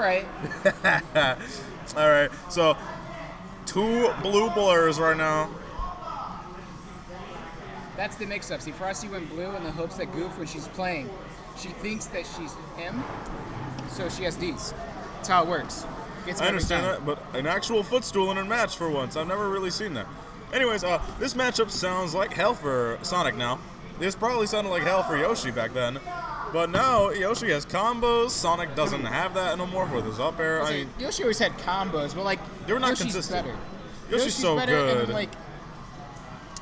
right. All right, so 2 blue blurs right now. That's the mix-up. See, Frosty went blue in the hopes that Goof, when she's playing, she thinks that she's him, so she has Ds. That's how it works. I understand that, but an actual footstool in a match for once. I've never really seen that. Anyways, this matchup sounds like hell for Sonic now. This probably sounded like hell for Yoshi back then. But now, Yoshi has combos. Sonic doesn't have that no more with his up air. Yoshi always had combos, but, like, they were not Yoshi's consistent. better. Yoshi's so better, good. And then, like,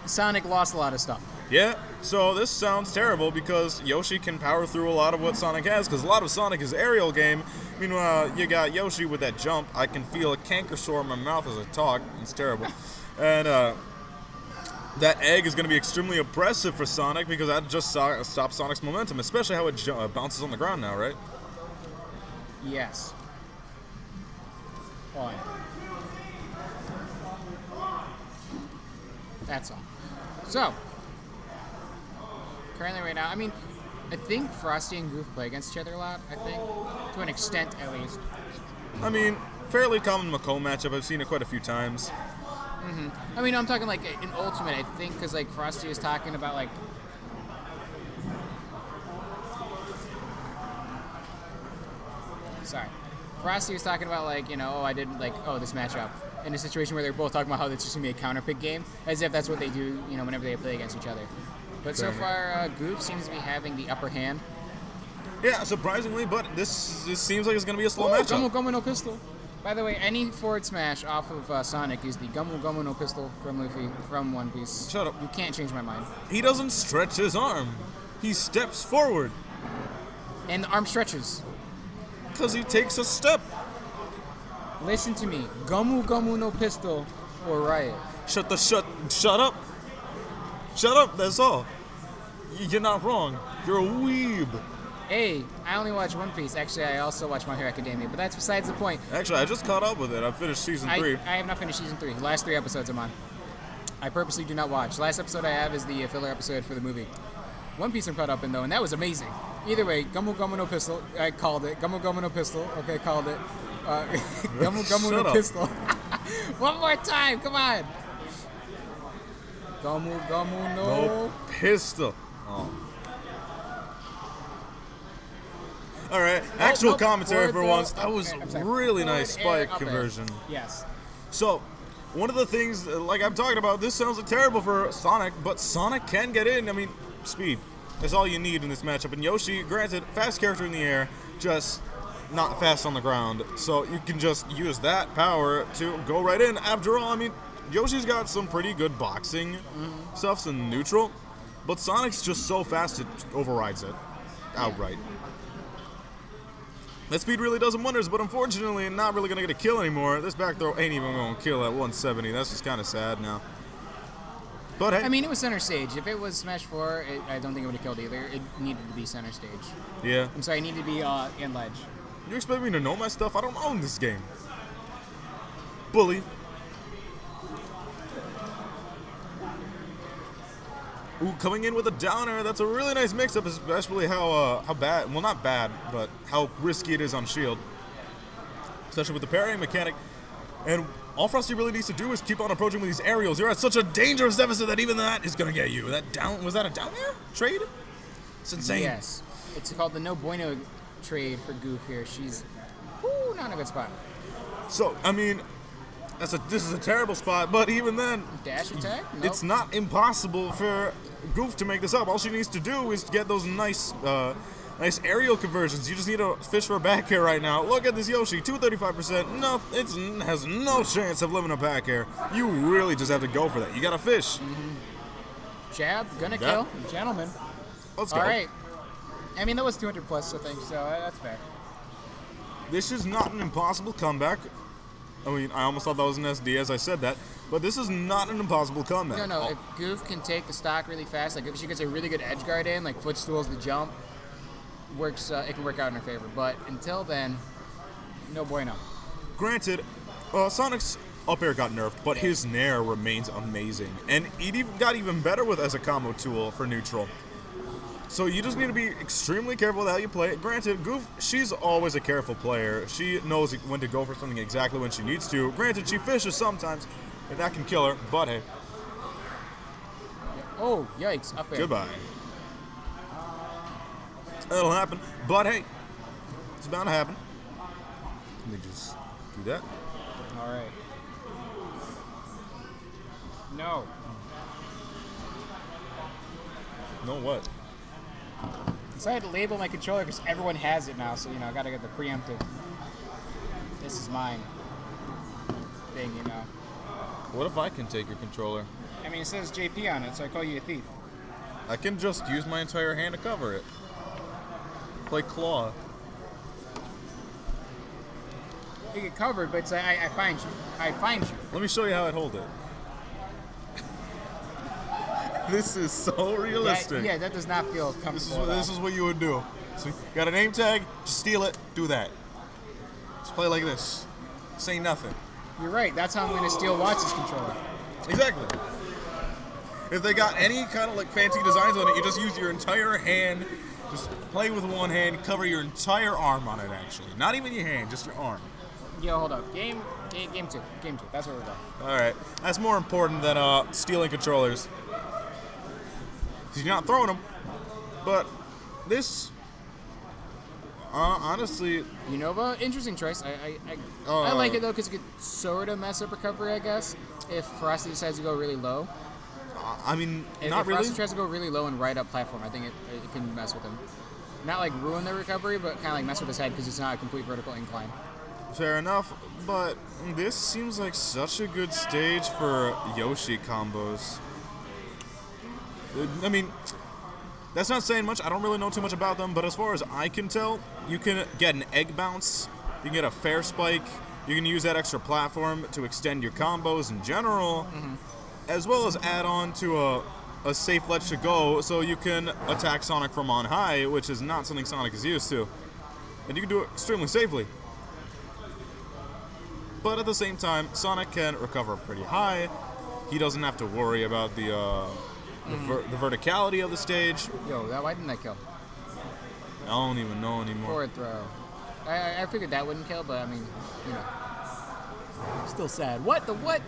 Sonic lost a lot of stuff. Yeah, so this sounds terrible because Yoshi can power through a lot of what Sonic has, because a lot of Sonic is aerial game. Meanwhile, you got Yoshi with that jump. I can feel a canker sore in my mouth as I talk. It's terrible. And that egg is going to be extremely oppressive for Sonic because that just stops Sonic's momentum, especially how it bounces on the ground now, right? Yes. Oh, yeah. That's all. So, currently right now, I mean, I think Frosty and Goof play against each other a lot, I think. To an extent, at least. I mean, fairly common Macomb matchup. I've seen it quite a few times. Mm-hmm. I mean, I'm talking, like, in Ultimate, I think, because, like, Frosty was talking about, like... Sorry. Frosty was talking about, like, you know, I did, like, this matchup. In a situation where they're both talking about how it's just going to be a counter pick game, as if that's what they do, you know, whenever they play against each other. But so far, Goof seems to be having the upper hand. Yeah, surprisingly, but this seems like it's going to be a slow matchup. Gumu no pistol. By the way, any forward smash off of Sonic is the Gumu no pistol from Luffy, from One Piece. Shut up. You can't change my mind. He doesn't stretch his arm. He steps forward. And the arm stretches. Because he takes a step. Listen to me. Gumu no pistol or riot. Shut up. Shut up, that's all. You're not wrong. You're a weeb. Hey, I only watch One Piece. Actually, I also watch My Hero Academia, but that's besides the point. Actually, I just caught up with it. I finished season 3. I have not finished season 3. The last 3 episodes I'm on. I purposely do not watch. The last episode I have is the filler episode for the movie. One Piece I'm caught up in, though, and that was amazing. Either way, Gumu no pistol. I called it. Gumu no pistol. Okay, called it. Gumu no pistol. One more time, come on. Gumu no pistol. Oh. All right, actual commentary for once. That was really nice spike conversion. Yes. So, one of the things, like I'm talking about, this sounds like terrible for Sonic, but Sonic can get in. I mean, speed. That's all you need in this matchup. And Yoshi, granted, fast character in the air, just not fast on the ground. So you can just use that power to go right in. After all, I mean, Yoshi's got some pretty good boxing stuffs in neutral, but Sonic's just so fast it overrides it outright. That speed really does him wonders, but unfortunately, not really going to get a kill anymore. This back throw ain't even going to kill at 170. That's just kind of sad now. But hey. I mean, it was center stage. If it was Smash 4, I don't think it would have killed either. It needed to be center stage. Yeah. I'm sorry, it needed to be in ledge. You expect me to know my stuff? I don't own this game. Bully. Ooh, coming in with a downer. That's a really nice mix-up, especially how bad, well, not bad, but how risky it is on shield. Especially with the parrying mechanic. And all Frosty really needs to do is keep on approaching with these aerials. You're at such a dangerous deficit that even that is going to get you. Was that a down air trade? It's insane. Yes. It's called the No Bueno trade for Goof here. She's not in a good spot. So, I mean, this is a terrible spot, but even then, dash attack? Nope. It's not impossible for Goof to make this up. All she needs to do is get those nice aerial conversions. You just need to fish for a back air right now. Look at this Yoshi, 235%. No, it has no chance of living a back air. You really just have to go for that. You got to fish. Mm-hmm. Jab, gonna kill. Gentlemen. Let's go. All right. I mean, that was 200 plus, I think, so that's fair. This is not an impossible comeback. I mean, I almost thought that was an SD as I said that, but this is not an impossible comeback. No, if Goof can take the stock really fast, like if she gets a really good edge guard in, like footstools the jump, it can work out in her favor. But until then, no bueno. Granted, Sonic's up air got nerfed, but his nair remains amazing. And it even got even better as a combo tool for neutral. So you just need to be extremely careful with how you play it. Granted, Goof, she's always a careful player. She knows when to go for something exactly when she needs to. Granted, she fishes sometimes, and that can kill her, but hey. Oh, yikes, up there. Goodbye. That'll happen, but hey, it's bound to happen. Let me just do that. All right. No. No what? So I had to label my controller because everyone has it now, so, you know, I gotta get the preemptive. This is mine thing, you know. What if I can take your controller? I mean, it says JP on it, so I call you a thief. I can just use my entire hand to cover it. Play claw. You get covered, but it's like, I find you. I find you. Let me show you how I'd hold it. This is so realistic. Yeah, that does not feel comfortable. This is what you would do. So you got a name tag, just steal it, do that. Just play like this. Say nothing. You're right. That's how I'm going to steal Watts' controller. Exactly. If they got any kind of like fancy designs on it, you just use your entire hand. Just play with one hand, cover your entire arm on it actually. Not even your hand, just your arm. Yo, hold up. Game two. That's where we're going. Alright. That's more important than stealing controllers. Because you're not throwing them. But this honestly, Unova, interesting choice. I like it though because it could sort of mess up recovery, I guess, if Frosty decides to go really low. I mean, If not really. Frosty tries to go really low and right up platform, I think it can mess with him. Not like ruin the recovery, but kind of like mess with his head because it's not a complete vertical incline. Fair enough, but this seems like such a good stage for Yoshi combos. I mean, that's not saying much. I don't really know too much about them, but as far as I can tell, you can get an egg bounce, you can get a fair spike, you can use that extra platform to extend your combos in general, as well as add on to a safe ledge to go so you can attack Sonic from on high, which is not something Sonic is used to. And you can do it extremely safely. But at the same time, Sonic can recover pretty high. He doesn't have to worry about the verticality of the stage. Yo, why didn't that kill? I don't even know anymore. Forward throw. I figured that wouldn't kill, but I mean, you know. Still sad. What? The what?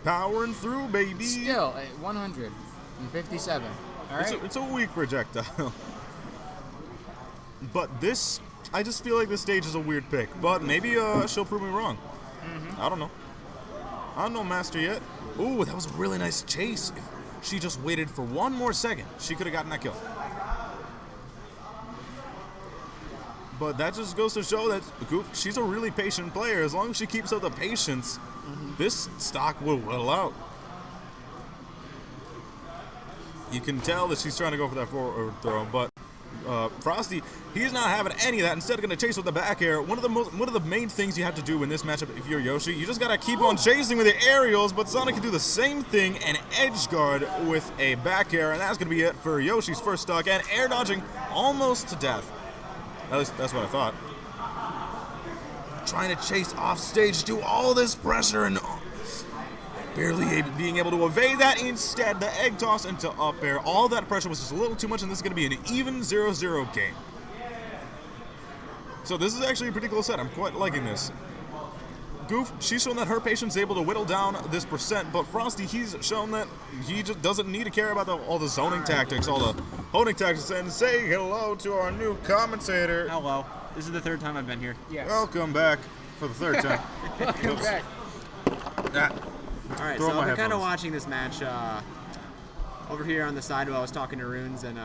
Powering through, baby. Still, 157. All right. It's a weak projectile. But this, I just feel like this stage is a weird pick. But maybe she'll prove me wrong. I don't know. I don't know Master yet. Ooh, that was a really nice chase. If she just waited for one more second, she could have gotten that kill. But that just goes to show that Goof, she's a really patient player. As long as she keeps up the patience, this stock will whittle out. You can tell that she's trying to go for that forward throw, but Frosty, he's not having any of that. Instead, going to chase with the back air. One of the main things you have to do in this matchup, if you're Yoshi, you just got to keep on chasing with the aerials. But Sonic can do the same thing and edge guard with a back air, and that's going to be it for Yoshi's first stock and air dodging almost to death. At least that's what I thought. Trying to chase off stage, do all this pressure and barely being able to evade that. Instead, the egg toss into up air. All that pressure was just a little too much, and this is going to be an even 0-0 game. So this is actually a pretty cool set. I'm quite liking this. Goof, she's shown that her patience is able to whittle down this percent, but Frosty, he's shown that he just doesn't need to care about all the zoning tactics, all the holding tactics, and say hello to our new commentator. Hello. This is the third time I've been here. Yes. Welcome back for the third time. Welcome back. All right, Throw so my I've been kind headphones. of watching this match over here on the side while I was talking to Runes, and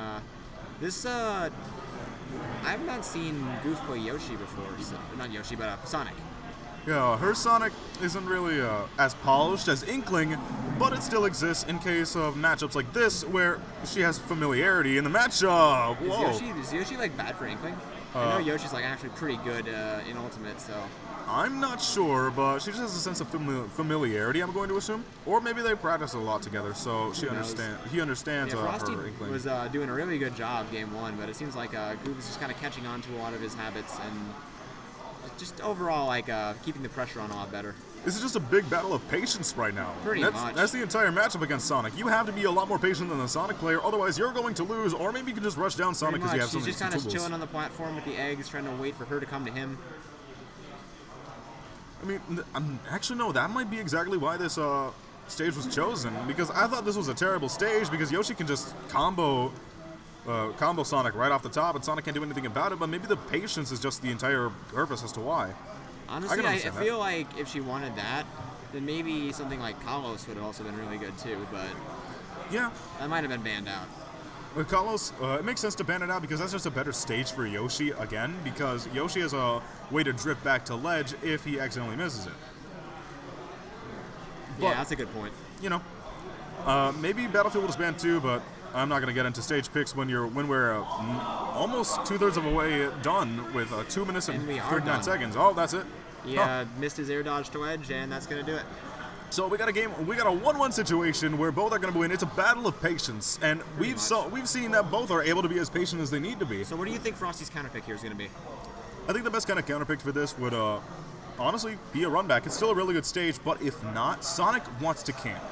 this I have not seen Goof play Yoshi before. So, not Yoshi, but Sonic. Yeah, her Sonic isn't really as polished as Inkling, but it still exists in case of matchups like this where she has familiarity in the matchup. Whoa. Is Yoshi like bad for Inkling? I know Yoshi's like actually pretty good in Ultimate, so. I'm not sure, but she just has a sense of familiarity, I'm going to assume. Or maybe they practice a lot together, so he understands Yeah, Frosty her Inkling. was doing a really good job game one, but it seems like Goof is just kind of catching on to a lot of his habits, and Just overall, like, keeping the pressure on a lot better. This is just a big battle of patience right now. Pretty much. That's the entire matchup against Sonic. You have to be a lot more patient than the Sonic player, otherwise you're going to lose, or maybe you can just rush down Sonic because you have He's some just kind of tools. chilling on the platform with the eggs, trying to wait for her to come to him. I mean, actually, no, that might be exactly why this stage was chosen, because I thought this was a terrible stage because Yoshi can just combo Sonic right off the top, and Sonic can't do anything about it, but maybe the patience is just the entire purpose as to why. Honestly, I feel like if she wanted that, then maybe something like Kalos would have also been really good too, but yeah, that might have been banned out. With Kalos, it makes sense to ban it out because that's just a better stage for Yoshi again, because Yoshi has a way to drift back to ledge if he accidentally misses it. Yeah, that's a good point. You know, maybe Battlefield was banned too, but I'm not going to get into stage picks when we're almost 2/3 of the way done with 2 minutes and 39 seconds. Oh, that's it. Yeah, missed his air dodge to edge, and that's going to do it. So we got a 1-1 situation where both are going to win. It's a battle of patience, and we've seen that both are able to be as patient as they need to be. So what do you think Frosty's counter pick here is going to be? I think the best kind of counter pick for this would honestly be a run back. It's still a really good stage, but if not, Sonic wants to camp.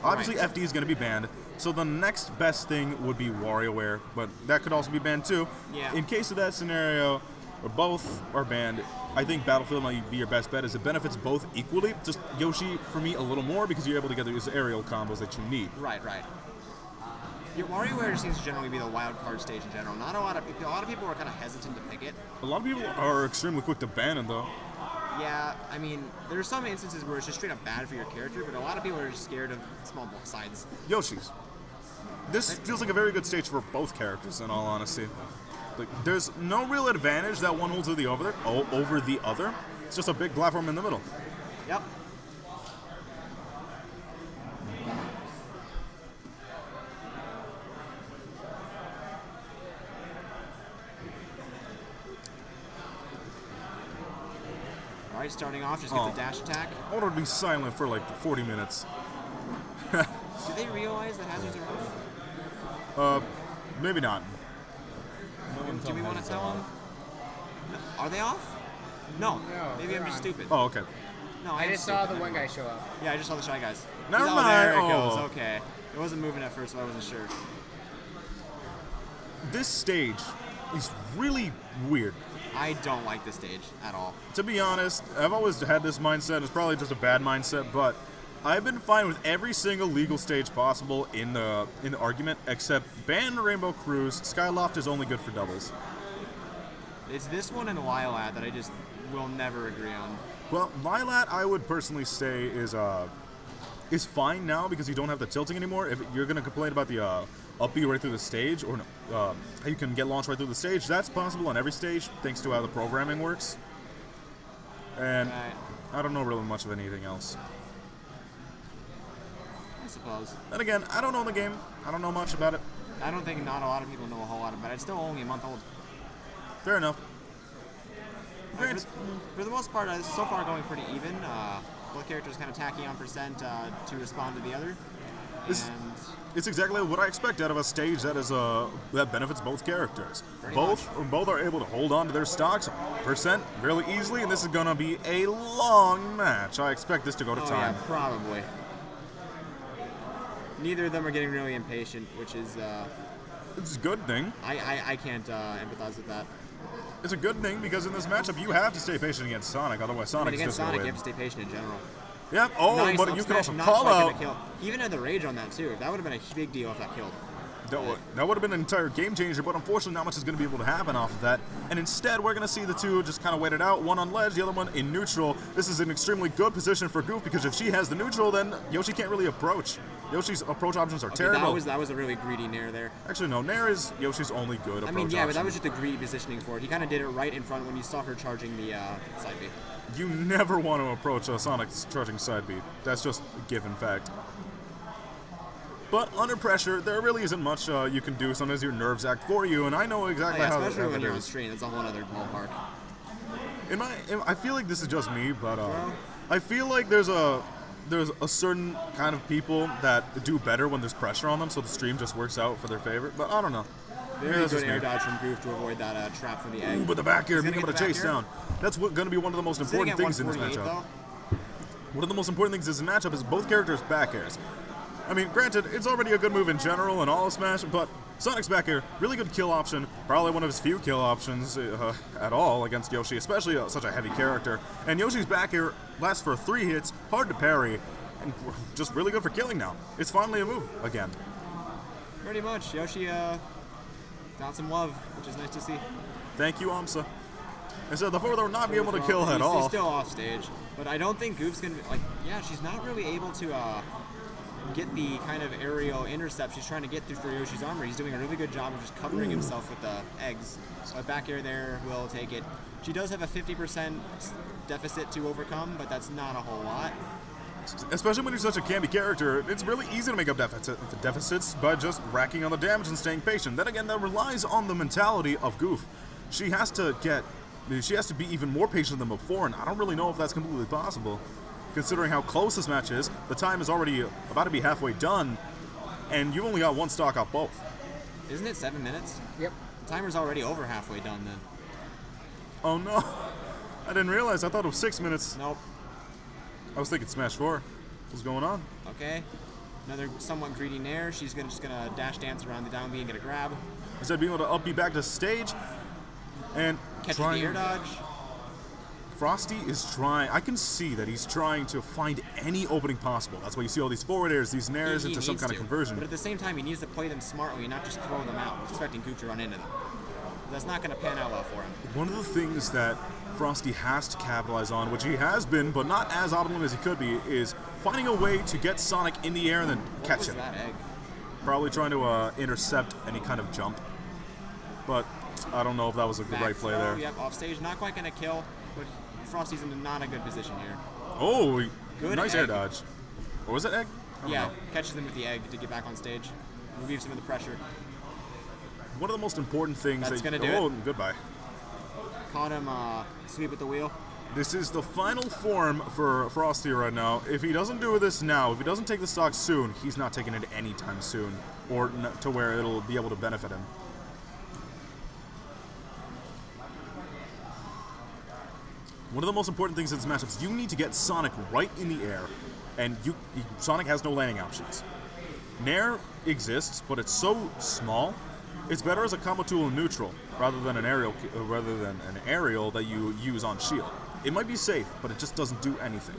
Obviously, Right. FD is going to be banned, so the next best thing would be WarioWare, but that could also be banned too. Yeah. In case of that scenario, where both are banned, I think Battlefield might be your best bet as it benefits both equally. Just Yoshi, for me, a little more because you're able to get those aerial combos that you need. Right. Your WarioWare seems to generally be the wild card stage in general. Not a lot of people are kind of hesitant to pick it. A lot of people are extremely quick to ban it, though. Yeah, I mean, there are some instances where it's just straight up bad for your character, but a lot of people are just scared of small block sides. Yoshi's. This feels like a very good stage for both characters, in all honesty. Like, there's no real advantage that one holds over the other. It's just a big platform in the middle. Yep. All right, starting off, just get the dash attack. I want to be silent for like 40 minutes. Do they realize the hazards are off? Maybe not. Do we want to tell them? No. Are they off? No. Maybe I'm just stupid. Oh, okay. No, I just saw the one guy show up. Yeah, I just saw the Shy Guys. Never Oh, mind. there it Oh. goes. Okay. It wasn't moving at first, so I wasn't sure. This stage is really weird. I don't like this stage at all. To be honest, I've always had this mindset. It's probably just a bad mindset, but I've been fine with every single legal stage possible in the argument, except ban Rainbow Cruise. Skyloft is only good for doubles. It's this one and Lilat that I just will never agree on. Well, Lilat, I would personally say is fine now because you don't have the tilting anymore. If you're gonna complain about the up B right through the stage, or how you can get launched right through the stage, that's possible on every stage thanks to how the programming works. And Right. I don't know really much of anything else. I suppose. And again, I don't know the game. I don't know much about it. I don't think not a lot of people know a whole lot about it. It's still only a month old. Fair enough. But for the most part, so far going pretty even. Both characters kind of tacking on percent to respond to the other. And It's exactly what I expect out of a stage that is that benefits both characters. Pretty Both are able to hold on to their stocks percent really easily, and this is gonna be a long match. I expect this to go to time. Yeah, probably. Neither of them are getting really impatient, which is It's a good thing. I can't empathize with that. It's a good thing because in this matchup you have to stay patient against Sonic, otherwise Sonic But is against just Sonic, gonna you win. have to stay patient in general. Yep. Oh, Nice but up you can smash, also not call quite out. gonna kill. Even had the rage on that too. That would have been a big deal if that killed. That would have been an entire game changer, but unfortunately not much is going to be able to happen off of that. And instead, we're going to see the two just kind of wait it out, one on ledge, the other one in neutral. This is an extremely good position for Goof because if she has the neutral, then Yoshi can't really approach. Yoshi's approach options are terrible. That was a really greedy nair there. Actually, no, Nair is Yoshi's only good approach option. But that was just a greedy positioning for it. He kind of did it right in front when you saw her charging the side B. You never want to approach a Sonic's charging side beat. That's just a given fact. But under pressure, there really isn't much you can do. Sometimes your nerves act for you, and I know exactly how especially when that you're on is. screen. It's a whole other ballpark. I feel like this is just me, but I feel like there's a certain kind of people that do better when there's pressure on them, so the stream just works out for their favor. But I don't know. Very good air dodge from Goof to avoid that trap from the egg. Ooh, but the back air, being able to get the chase back air. down. That's going to be one of the most important things in this 148 matchup. though. One of the most important things in this matchup is both characters' back airs. I mean, granted, it's already a good move in general in all of Smash, but Sonic's back air, really good kill option, probably one of his few kill options at all against Yoshi, especially such a heavy character. And Yoshi's back air lasts for 3 hits, hard to parry, and just really good for killing now. It's finally a move again. Pretty much. Yoshi got some love, which is nice to see. Thank you, Amsa. Instead, the forward will not be able to kill at all. He's still off stage, but I don't think Goof's gonna be, like. Yeah, she's not really able to get the kind of aerial intercept she's trying to get through for Yoshi's armor. He's doing a really good job of just covering himself with the eggs. So back air there will take it. She does have a 50% deficit to overcome, but that's not a whole lot. Especially when you're such a campy character, it's really easy to make up deficits by just racking on the damage and staying patient. Then again, that relies on the mentality of Goof. She has to be even more patient than before, and I don't really know if that's completely possible. Considering how close this match is, the time is already about to be halfway done, and you've only got 1 stock off both. Isn't it 7 minutes? Yep. The timer's already over halfway done then. Oh no, I didn't realize. I thought it was 6 minutes. Nope. I was thinking Smash 4. What's going on? Okay. Another somewhat greedy nair. She's just gonna dash dance around the down B and get a grab. Instead of being able to up B back to stage and Catches the air dodge. Frosty is trying. I can see that he's trying to find any opening possible. That's why you see all these forward airs, these nairs He into some needs kind of to. conversion. But at the same time, he needs to play them smartly and not just throw them out, expecting Goof to run into them. That's not going to pan out well for him. One of the things that Frosty has to capitalize on, which he has been, but not as optimal as he could be, is finding a way to get Sonic in the air and then catch him. What was that egg? Probably trying to intercept any kind of jump. But I don't know if that was the right play there. Yep, off stage. Not quite going to kill, but Frosty's in not a good position here. Oh, Good nice egg. air dodge. Or was it egg? I don't Yeah, know. catches them with the egg to get back on stage. Relieves him of the pressure. One of the most important things That's that... gonna do it. Goodbye. Caught him sweep with the wheel. This is the final form for Frosty right now. If he doesn't do this now, if he doesn't take the stock soon, he's not taking it anytime soon, or to where it'll be able to benefit him. One of the most important things in this matchup is you need to get Sonic right in the air, and Sonic has no landing options. Nair exists, but it's so small. It's better as a combo tool in neutral rather than an aerial that you use on shield. It might be safe, but it just doesn't do anything.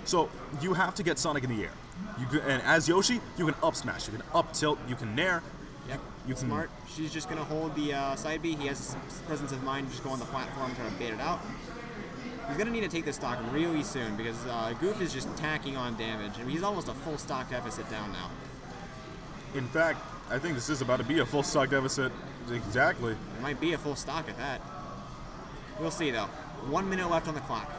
So you have to get Sonic in the air. And as Yoshi, you can up smash, you can up tilt, you can nair. Yep, you can smart. She's just going to hold the side B. He has presence of mind to just go on the platform, try to bait it out. He's going to need to take this stock really soon because Goof is just tacking on damage. I mean, he's almost a full stock deficit down now. In fact, I think this is about to be a full stock deficit. Exactly. It might be a full stock at that. We'll see, though. 1 minute left on the clock.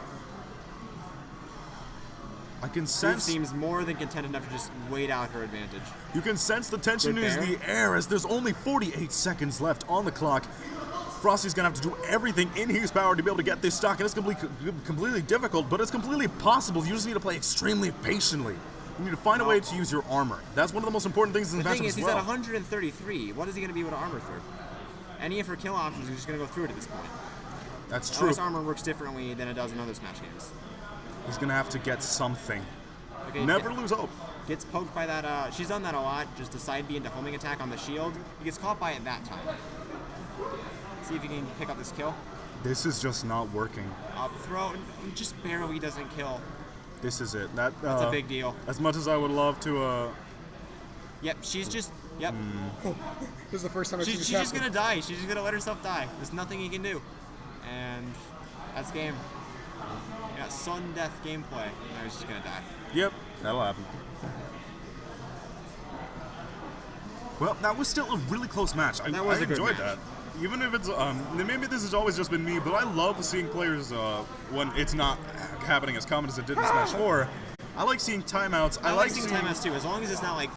I can Goof sense... seems more than content enough to just wait out her advantage. You can sense the tension Good is bear. the air as there's only 48 seconds left on the clock. Frosty's gonna have to do everything in his power to be able to get this stock, and it's completely difficult, but it's completely possible. You just need to play extremely patiently. You need to find a way to use your armor. That's one of the most important things in The this thing matchup is, as he's well. at 133. What is he going to be able to armor through? Any of her kill options are just going to go through it at this point. That's true. This armor works differently than it does in other Smash games. He's gonna have to get something. Okay, Never lose hope. Gets poked by that. She's done that a lot. Just a side B into homing attack on the shield. He gets caught by it that time. See if he can pick up this kill. This is just not working. Up throw, just barely doesn't kill. This is it. That's a big deal. As much as I would love to, Yep, she's just. Yep. This is the first time I've seen She's this just happen. gonna die. She's just gonna let herself die. There's nothing he can do. And that's game. Yeah, sun death gameplay. Now he's just gonna die. Yep, that'll happen. Well, that was still a really close match. That was I a good enjoyed match. that. Even if it's, maybe this has always just been me, but I love seeing players when it's not happening as common as it did in Smash 4. I like seeing timeouts. I like seeing timeouts too, as long as it's not like